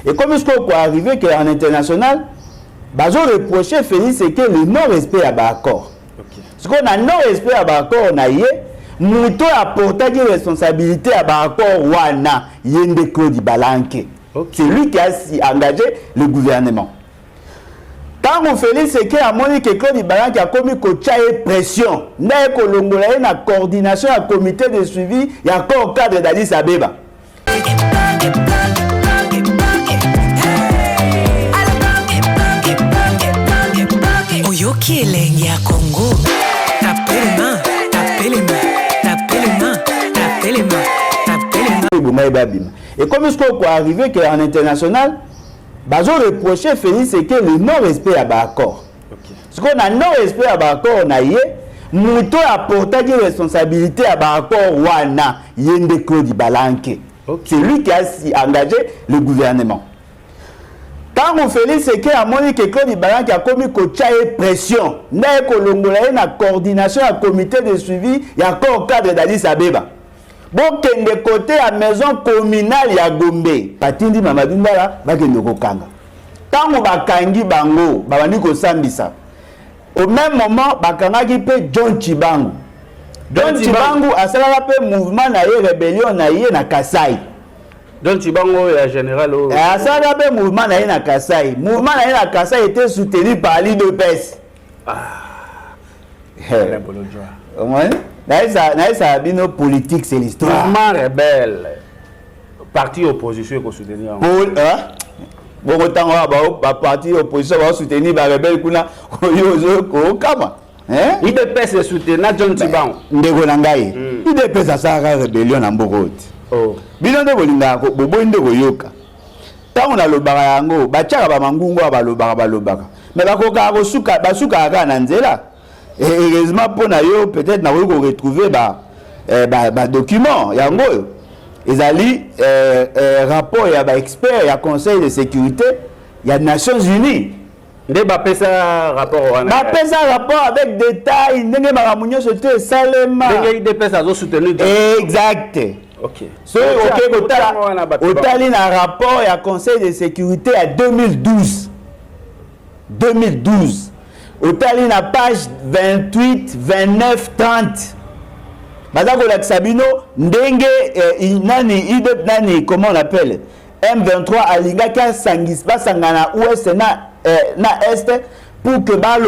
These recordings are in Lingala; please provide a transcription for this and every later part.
Et comme ce qu'on arrivé qu'en international, ils ont reproché Félix que le non-respect à l'accord. Ce qu'on a non-respect à l'accord, on a eu, Mouto a porté des responsabilités à l'accord, Wana, Yende Claude Balanke. C'est lui qui a engagé le gouvernement. Quand on Félix c'est que Monique Claude Balanke a commis une pression, il y a une coordination, un comité de suivi, il y a encore un cadre d'Addis Abeba. Oyoki elengi ya Congo. Tapez les mains, tapez les mains, tapez les mains, tapez les mains, tapez les mains. Et comme ce qu'on peut arriver qu'en international, ils ont reproché Félix c'est que le non-respect à l'accord. Ce qu'on a non-respect à l'accord, on a eu, Mouto a porté des responsabilités à l'accord, Wana, Yende Claude Balanke. C'est lui qui a engagé le gouvernement. Quand on fait c'est que Monique Claude Balanke a commis une pression, il y a une coordination, un comité de suivi, il y a encore un cadre d'Addis Abeba. Bon, de côté à la maison communale ya Gombe, Patindi Mamadou Mbala, bakende kokanga. Quand on va kangi bango, babandi ko sambisa. Au même moment, bakangaki pe John Chibangu. John Chibangu asalaka pe mouvement na ye rébellion na ye na Kasai. John Chibangu est général au asalaka pe mouvement na ye na Kasai. Mouvement na ye na Kasai était soutenu par l'IDPS. Le Bolodjoa. Au moins Naïsa bino politique c'est l'histoire. Mouvement rebelle. Parti opposition qu'on soutenir. Bon autant va parti opposition va soutenir ba rebelle kuna oyozo ko kama. Hein? IDPS soutenir John Chibangu. Ndeko na ngai. IDPS asaka rebellion na mbokoti. Oh. Bino nde bolinga ko bobo ndeko yoka. Tango na lobaka yango bachaka ba mangungu balobaka. Mais bakoka ko suka basuka aka na nzela. Et heureusement pour nous, peut-être nous allons retrouver des documents. Ils ont rapport, il y a experts, il y a conseil de sécurité, il y a Nations Unies. Ils ont fait ça rapport avec détails. Ils ont fait ça exact. Ok. Autant il y a un rapport, il y a conseil de sécurité à 2012. 2012. Au tali na page 28, 29, 30. Bazako la Sabino, ndenge nani, comment on appelle M23 alinga ka sangis basangana ouest na est pour que ba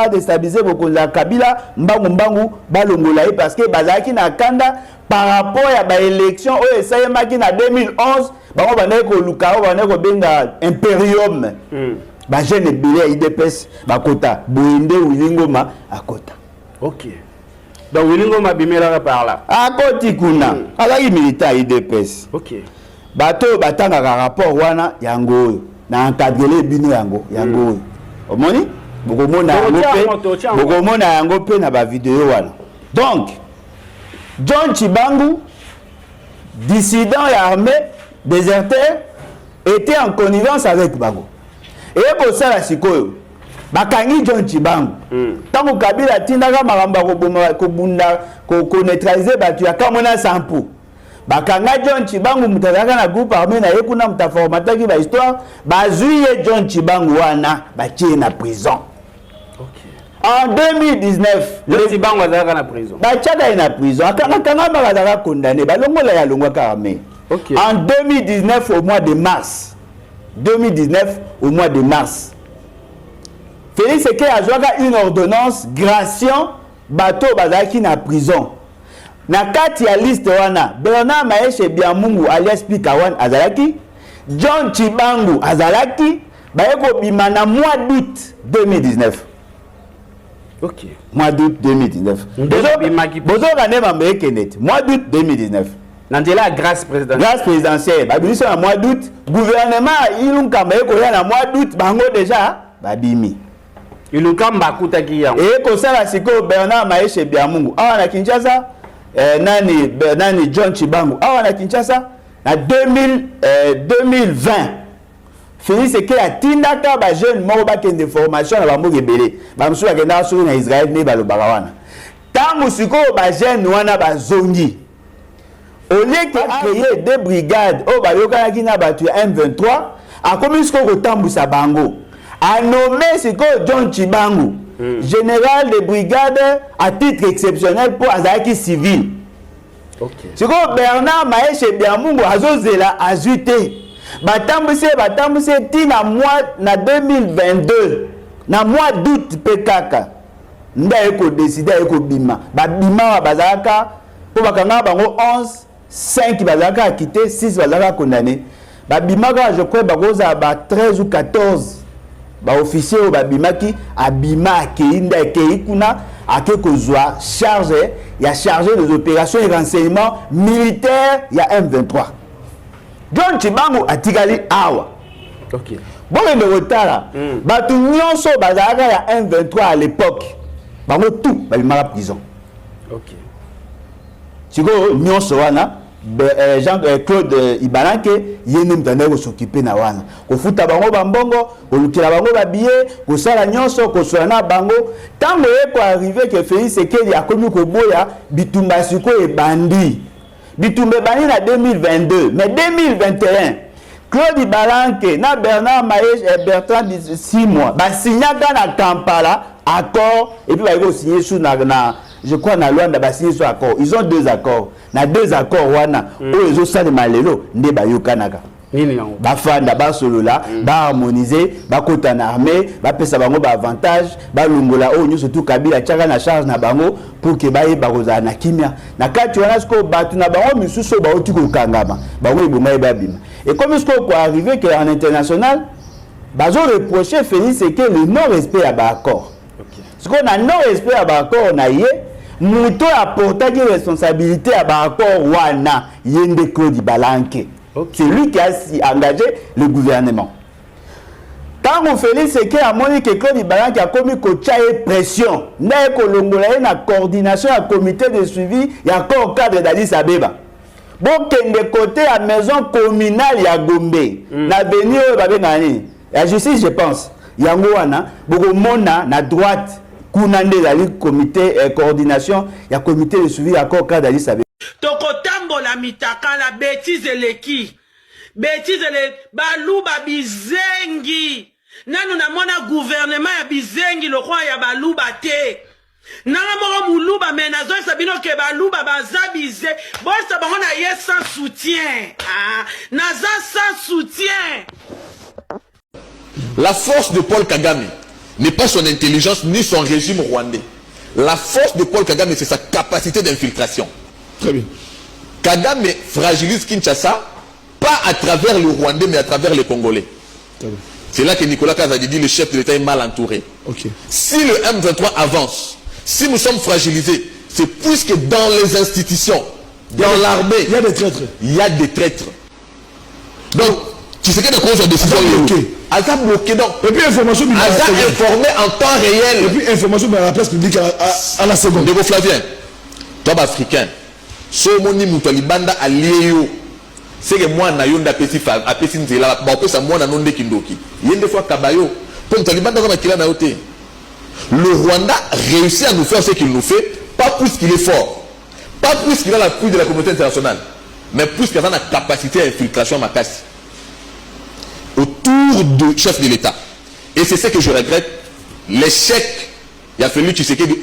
déstabiliser bokonza Kabila mbangu balongola parce que bazaki na kanda par rapport à ba élection o esayemaki na 2011 bango baneko ko lukao baneko benga imperium. Ba jeune bilé IDPS bakota boinde Wilingoma akota. OK. Donc Wilingoma bimela par là. Akoti kuna. Alaki militaire IDPS. OK. Bato batanga rapport wana yango na encadrer bino yango. Omoni? Bokomona yango pe na ba vidéo wana. Donc John Chibangu dissident et armé déserteur était en connivence avec Bago. Et pour ça la sikoyo bakangi John Chibangu tango Kabila tindaka maramba ko neutraliser batu ya kamona sampu bakanga John Chibangu mutazaka na groupe armé na yekuna mutaformataki ba histoire bazuye John Chibangu wana batie na prison. En 2019 John Chibangu azaka na prison bachaka na prison akanga bazaka condamné balongola ya longwa armé. En 2019 au mois de mars 2019 au mois de mars. Félix Sekei a joué une ordonnance gration bateau bazaki na prison. Na kati ya liste wana Bernard Maeshe Biamungu alias Pikawan azalaki, John Chibangu azalaki, bayeko bima na mois d'août 2019. OK. Mois d'août 2019. Bozo kanema mekenet. Mois d'août 2019. Nandela grâce présidentielle. Grâce présidentielle. Babisi en mois d'août, gouvernement ilunka ko ya na mois d'août bango déjà babimi. Ilunka mbakuta ki yango. Et ko sala siko Bernard Maeshe Biamungu. Awa na Kinshasa, nani John Chibangu. Awa na Kinshasa na 2020. Félix Sekei a tindaka ba jeune moko ba kende formation na bambo gebele. Ba msu ba kenda suru na Israël ne balobaka wana. Tango siko ba jeune wana bazongi. au lieu que créer deux brigades au bayoka qui n'a battu M23 a commis ce qu'on tambusa bango a nommé ce que John Chibangu général de brigade à titre exceptionnel pour Azaki civil. Ce que Bernard Maeshe Biamungo azozela azuté batambuse tina mois na 2022 na mois d'août pekaka nda eko décider eko bima babima bazaka pour bakanga bango 11 5 bazaka quitté 6 bazaka condamné babima je crois bakoza ba 13 ou 14 ba officier au babimaki abima keinda keikuna ake kozwa charge ya chargé des opérations et renseignements militaires ya M23 John Chibangu atikali awa. OK. Bon mais retard batu nyonso bazaka ya M23 à l'époque bango tout babima prison. OK. Siko nyonso wana Jean-Claude Ibalanke yene mtandao ko s'occuper na wana ko futa bango bambongo ko lukila bango babiye ko sala nyonso ko soana bango tango eko arrivé que Félix Sekeli akomi ko boya bitumba siko e bandi bitumba bani na 2022 mais 2021 Claude Ibalanke na Bernard Maeshe et Bertrand 6 mois ba signaka na Kampala accord et puis ba ko signer sous na je crois na Luanda ba signer sur accord ils ont 2 accords na 2 accords wana o ezo sale malelo nde ba yokanaka nini yango ba fanda ba solola ba harmoniser ba kota na armée ba pesa bango ba avantage ba lungola o nyo surtout Kabila tchaka na charge na bango pour que ba yeba koza na kimia na kati wana sko batu na bango misuso ba oti ko kangama bango iboma ba bima et comme ce qu'on arrivé que en international bazo reprocher Félix que le non respect à ba accord. Ce qu'on a non respect à ba accord na yé Mouto a porté des responsabilités à Baracor Wana Yende Claude Ibalanke. C'est lui qui a engagé le gouvernement. Quand on fait ce qu'il a montré que Claude Ibalanke a commis une pression, n'a colongolé na coordination à comité de suivi, il y a encore cadre d'Addis Abeba. Bon, de côté à maison communale ya Gombe, na venir la justice je pense. Yango wana, beaucoup mona na droite. Kunande la comité coordination ya comité de suivi accord cadre d'Addis Abeba. Tokotambo la mitaka la bêtise leki. Bêtise le baluba bizengi. Nanu na mona gouvernement ya bizengi le roi ya baluba te. Nanga moko muluba menazo sabino ke baluba bazabize. Bosa bahona ye sans soutien. Ah, naza sans soutien. La force de Paul Kagame n'est pas son intelligence ni son régime rwandais. La force de Paul Kagame, c'est sa capacité d'infiltration. Très bien. Kagame fragilise Kinshasa, pas à travers le Rwandais, mais à travers les Congolais. C'est là que Nicolas Kazadi dit le chef de l'État est mal entouré. Okay. Si le M23 avance, si nous sommes fragilisés, c'est puisque dans les institutions, dans l'armée, il y a des traîtres. Il y a des traîtres. Donc, tu sais que les causes de décision elles sont bloquées. Donc, et puis information elles sont informées en temps réel. Et puis information dans la presse publique à la seconde. Ndeko Flavien, toi africain, so moni mutalibanda alieyo. C'est que moi na yonda pesi fa apesi nzela ba pesa moi na nonde kindoki. Yende fois kabayo, pour mutalibanda comme kila na yote. Le Rwanda réussit à nous faire ce qu'il nous fait, pas plus qu'il est fort, pas plus qu'il a l'appui de la communauté internationale, mais plus qu'il a la capacité à infiltration makasi autour du chef de l'État. Et c'est ce que je regrette, l'échec. Il a fallu Tshisekedi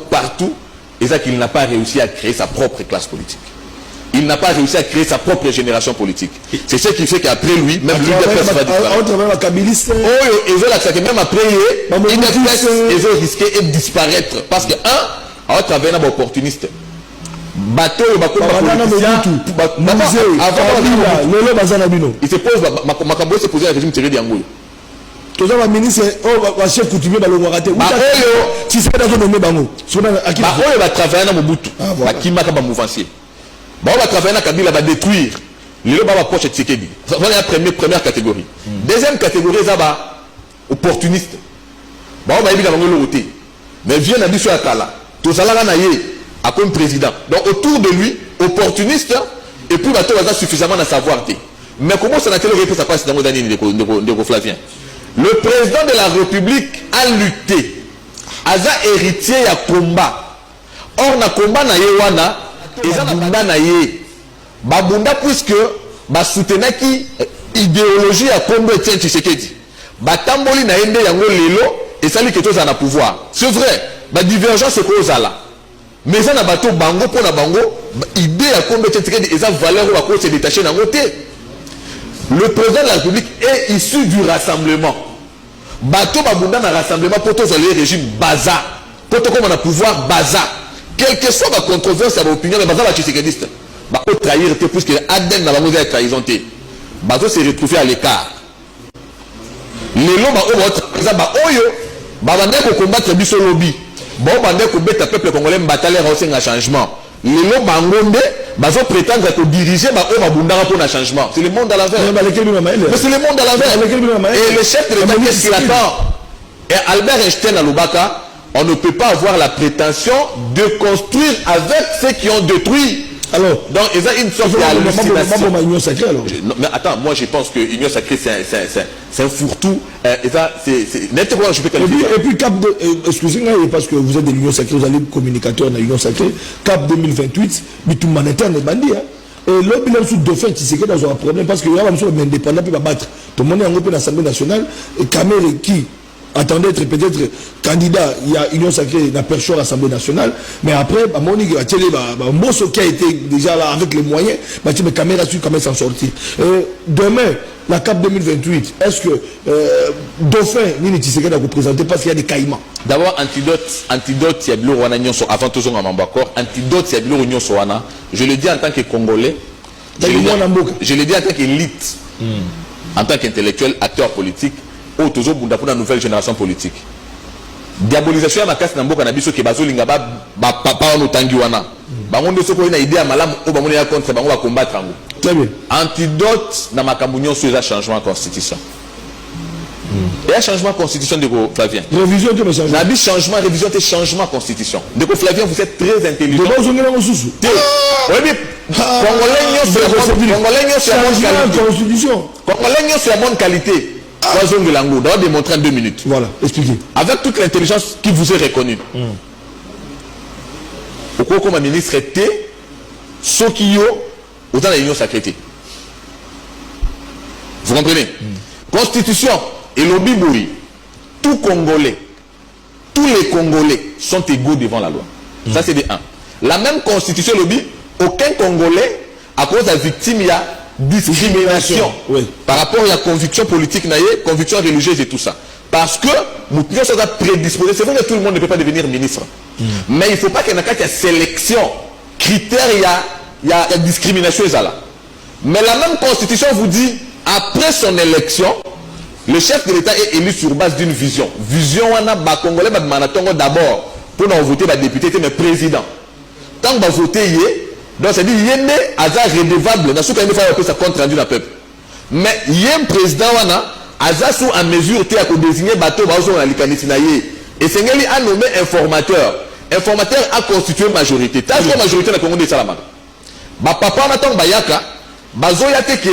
partout, et ça qu'il n'a pas réussi à créer sa propre classe politique. Il n'a pas réussi à créer sa propre génération politique. C'est ce qui fait qu'après lui, même l'UDPS va disparaître. Et même après, ils ont risqué de disparaître. Parce que, un, à travers un opportuniste. Bateau, il se pose, Makambo se pose la régime tiré d'Angoulou. Tous les ministres, chef coutumier, si c'est dans le Bango, il va travailler dans Mobutu, qui m'a mouvancier. On va travailler dans Kabila, va détruire. Le va approcher de Tshisekedi. C'est la première catégorie. Deuxième catégorie, ça va opportuniste. On va éviter de l'autre. Mais vient à Bissou Akala. Tout ça là, comme président. Donc autour de lui, opportuniste, et puis bateau va suffisamment de savoir. Mais comment ça n'a-t-il réussi à passer dans les années de Flavien? Le président de la République a lutté. Aza héritier à combat. Or, na combat na yewana, eza na banda na ye babunda puisque basoutenaki idéologie ya Kombo Etienne Tshisekedi batamboli na yende yango lelo esali ke tozala na pouvoir. C'est vrai badivergence ekozala mais eza na bato bango mpo na bango idée ya Kombo Etienne Tshisekedi eza valeur oyo bakoki se détacher nango te. Le président de la République est issu du rassemblement. Bato babunda na rassemblement pour tous les régimes baza. Pour tout comme on a pouvoir baza. Quelle que soit la controverse à l'opinion, mais baza va Tshisekediste. Bah au trahir te puisque Aden n'a pas osé trahison te. Bato s'est retrouvé à l'écart. Les lois au votre ba oyo ba bande ko combattre biso lobby. Bon bande ko beta peuple congolais mbataler aussi un changement. Les lois bangonde bazo prétendre que diriger ba o babunda pour un changement. C'est le monde à l'envers. Mais c'est le monde à l'envers. Et le chef de l'État qu'est-ce qu'il attend? Et Albert Einstein à Lubaka, on ne peut pas avoir la prétention de construire avec ceux qui ont détruit. Alors, donc, il y a une sorte d'hallucination. Mais attends, moi je pense que l'union sacrée c'est un fourre-tout. Et puis, Cap de, excusez-moi, parce que vous êtes de l'union sacrée, vous allez communicateur de l'union sacrée, Cap 2028, mais tout le monde est un bandit. Et l'autre, il a sous dauphin, tu sais qu'il y a un problème parce qu'il y a un indépendant qui va battre. Tout le monde est en groupe de l'Assemblée nationale et Kamere qui attendait être peut-être candidat, il y a Union Sacrée, la perche à l'Assemblée nationale, mais après, Monique Mosso qui a été déjà là avec les moyens, mais Kamere a su quand même s'en sortir. Demain, la CAP 2028, est-ce que Dauphin, Nini Tshisekedi a représenté parce qu'il y a des caïmans? D'abord, antidote, il y a Bilo Wanagnon, avant tout ça, antidote, il y a Bilo Wanagnon Soana. Je le dis en tant que Congolais, je le dis en tant qu'élite, en tant qu'intellectuel, acteur politique, ou toujours pour la nouvelle génération politique. Diabolisation à ma casse n'amboka na biso ke bazolinga ba papa on tangiwana. Ba ngondo soko ina idée malamu o ba mona contre ba va combattre ngo. Très bien. Antidote na makambunyo sur le changement constitution. Et un changement constitution de Flavien. Révision de changement. Na bi changement révision de changement constitution. De Flavien vous êtes très intelligent. De bazongela mosusu. Oui Congolais c'est la bonne constitution. Congolais c'est la bonne qualité. On doit démontrer en 2 minutes. Voilà, expliquez. Avec toute l'intelligence qui vous est reconnue. Pourquoi comme ministre était ce qui est autant l'union sacrée. Vous comprenez? Constitution et lobby bouri. Tout Congolais, tous les Congolais sont égaux devant la loi. Ça c'est de 1. La même constitution lobby, aucun Congolais à cause de la victime il y a discrimination par rapport à la conviction politique, conviction religieuse et tout ça. Parce que nous sommes prédisposés. C'est vrai que tout le monde ne peut pas devenir ministre. Mais il ne faut pas qu'il y ait une sélection. Critères, il y a discrimination. Mais la même constitution vous dit, après son élection, le chef de l'État est élu sur base d'une vision. Vision, on a Congolais d'abord pour nous voter député, mais président. Tant que vous votez, donc c'est-à-dire qu'il y a un redevable, dans ce cas il faut ça compte rendu dans le peuple. Mais il y a un président qui a mesure de désigner bateau dans la et c'est lui a nommé informateur. Informateur a constitué majorité. Tant que majorité dans le Congo de Salamaka. Papa Nathan Bayaka, Bazoya Teke,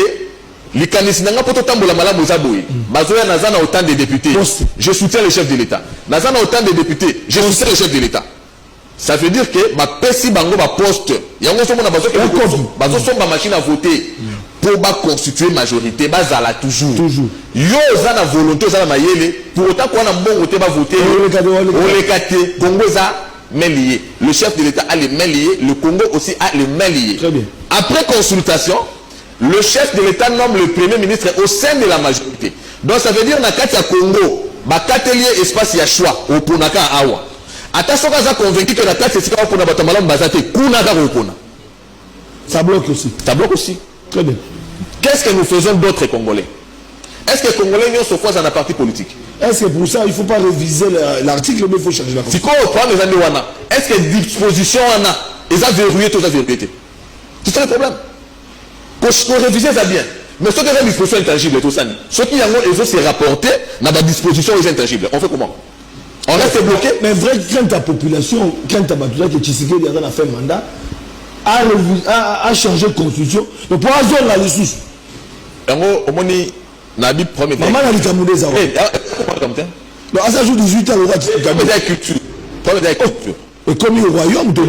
l'ikanissi n'a pas autant de la malade Mozaboui. Bazoya Nazana autant de députés. Je soutiens le chef de l'État. Nazana autant de députés. Je soutiens le chef de l'État. Ça veut dire que ma pesi bango ma poste yango somo na bazo ke bazo somba machine à voter pour ba constituer majorité bazala toujours yo za na volonté za na mayele pour autant qu'on a mbongo te ba voter on les kate Congo za main liée. Le chef de l'État a les mains liées, le Congo aussi a les mains liées. Très bien. Après consultation, le chef de l'État nomme le premier ministre au sein de la majorité. Donc ça veut dire na kati ya Congo ba katelier espace ya choix au ponaka awa. Attention, quand on convaincu que la taxe est pour ça bloque aussi. Ça bloque aussi. Très bien. Qu'est-ce que nous faisons d'autres Congolais? Est-ce que les Congolais n'y ont se dans la partie politique? Est-ce que pour ça, il ne faut pas réviser l'article, mais il faut changer la constitution? Est-ce que disposition en a? Ils ont verrouillé tout ça vérité. C'est ça le problème. Pour réviser ça bien. Mais ceux qui ont des dispositions intangibles, tout ça, ceux qui ont se rapporté dans la disposition intangibles, on fait comment? On reste bloqué. Mais vrai, quand ta population, quand ta battuta que Tshisekedi a fait mandat, a changé de constitution, donc pour avoir la ressource. Au moins, Nabi premier. Maman a dit Kamoudé Zawa. Donc à ça joue 18 ans, on va dire. Culture. Et comme il est au royaume, donc.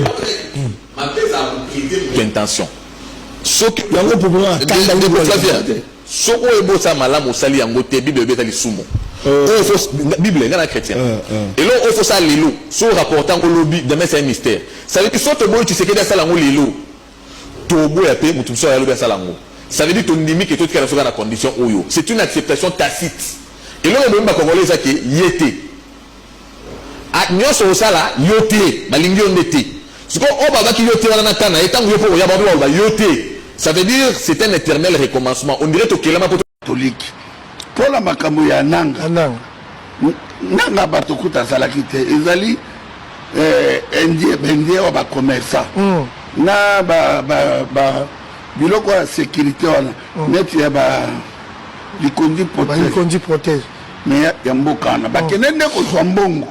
intention. Soki yango problème soko ebo sa malamu sali yango te Bible beta lisumo. Bible ngana chrétien. Et là il faut ça lelo, so rapportant au lobby demain c'est un mystère. Ça veut dire que soto boy tu sais que ça lango lelo. To boy apé mutu so ya lobby ça lango. Ça veut dire ton limite et tout qui est dans la condition oyo. C'est une acceptation tacite. Et là on va congolais ça qui yété. A nyoso sala yoté, na lingi ondete. Ce qu'on on va qui yoté wana tana etant yopo ya babo ba yoté. Ça veut dire c'est un éternel recommencement. On dirait que kelama catholique. Pour la makambo ya nanga. Nanga batokuta salaki te. Ezali indien wa ba commerçant. Na ba biloko ya sécurité wana. Net ya ba likondi protège. Mais ya mboka na ba kenende ko mbongo.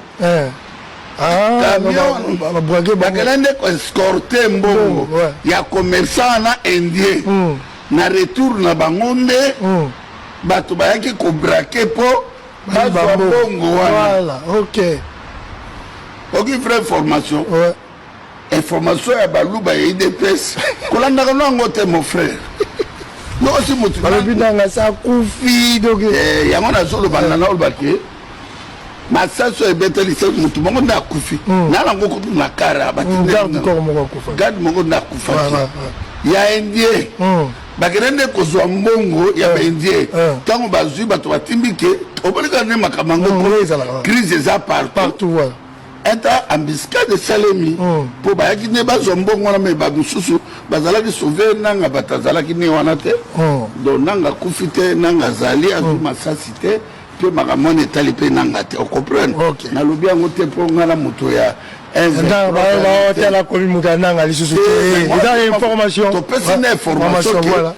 Bakelende ko escorter mbongo ya commerçant na indien na retour na bangonde bato bayaki ko braquer po bazwa mbongo wana. OK. OK, vraie information. Information ya baluba ya IDPS kolanda kanango te mon frère. No aussi mutu balobinanga sa kufi doge yango na solo banana olbake masaso ebeteli se mutu mongo na kufi na nango ko na kara garde corps mongo kufa garde mongo na kufa ya indien bakerende kozwa mbongo ya indien tango bazui bato batimbike obalika ne makamango crise za partout eta embuscade salemi po bayaki ne bazwa mbongo na me babususu bazalaki sauver nanga batazalaki ne wana te donc nanga kufite nanga zali azu masasi te pe makamone tali pe nanga te o comprendre na lobi yango te po ngana moto ya la communauté nanga lisusu te eza information to pesi na information voilà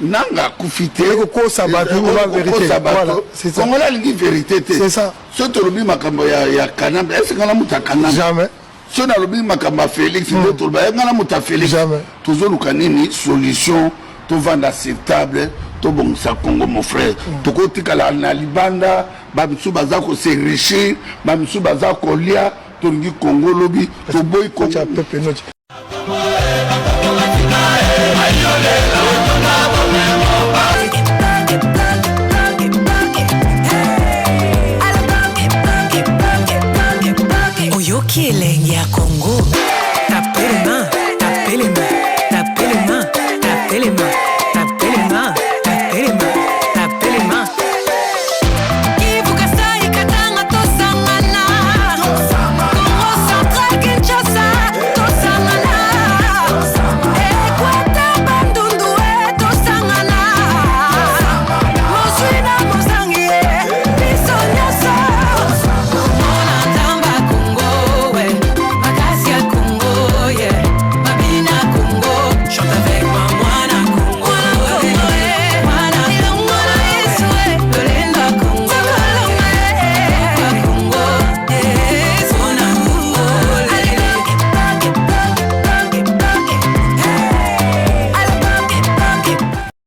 nanga kufite ko sabatu la vérité voilà c'est ça on a la vérité c'est ça ce to lobi makambo ya kanamba est-ce ngana muta kanamba jamais ce na lobi makambo Félix to ba ngana muta Félix jamais toujours kanini solution to vendre acceptable to bongisa Congo mon frère to kotikala na libanda ba bisu baza ko s'enrichir ba bisu baza ko lia to ngi Congo lobi to boy ko cha pepe noche